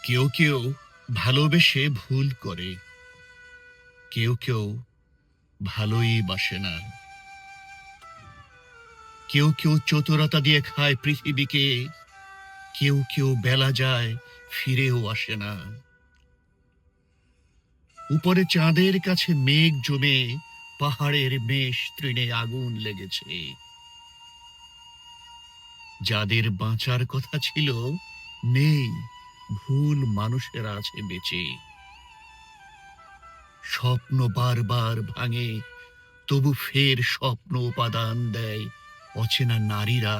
কেউ কেউ ভালোবেসে ভুল করে, কেউ কেউ ভালোই বাসে না। কেউ কেউ চতুরতা দিয়ে খায় পৃথিবীকে, কেউ কেউ বেলা যায় ফিরেও আসে না। উপরে চাঁদের কাছে মেঘ জমে, পাহাড়ের মেষ তৃণে আগুন লেগেছে। যাদের বাঁচার কথা ছিল নেই, ভুল মানুষেরা আছে বেঁচে। স্বপ্ন বারবার ভাঙে, তবু ফের স্বপ্ন উপাদান দেয় অচেনা নারীরা।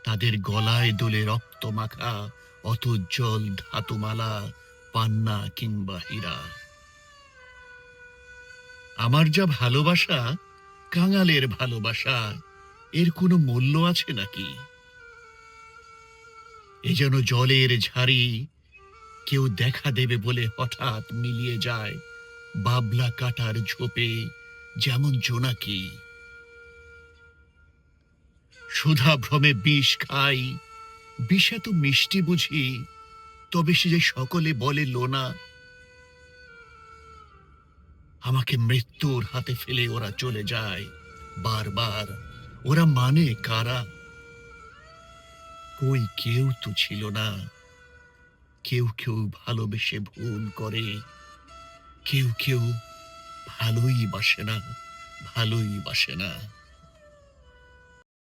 তাদের গলায় দোলে রক্ত মাখা অতজ্জ্বল ধাতুমালা, পান্না কিংবা হীরা। আমার যা ভালোবাসা কাঙালের ভালোবাসা, এর কোনো মূল্য আছে নাকি? এ যেন জলের ঝাড়ি, কেউ দেখা দেবে বলে হঠাৎ মিলিয়ে যায় বাবলা কাটার ঝোপে, যেমন জোনাকি। সুধা ভ্রমে বিষ খাই, বিষ এত মিষ্টি বুঝি, তবে সে যে সকলে বলে লোনা। আমাকে মৃত্যুর হাতে ফেলে ওরা চলে যায় বারবার, ওরা মানে কারা? কই কেউ তো ছিল না। কেউ কেউ ভালোবেসে ভুল করে, কেউ কেউ ভালোই বাসে না, ভালোই বাসে না।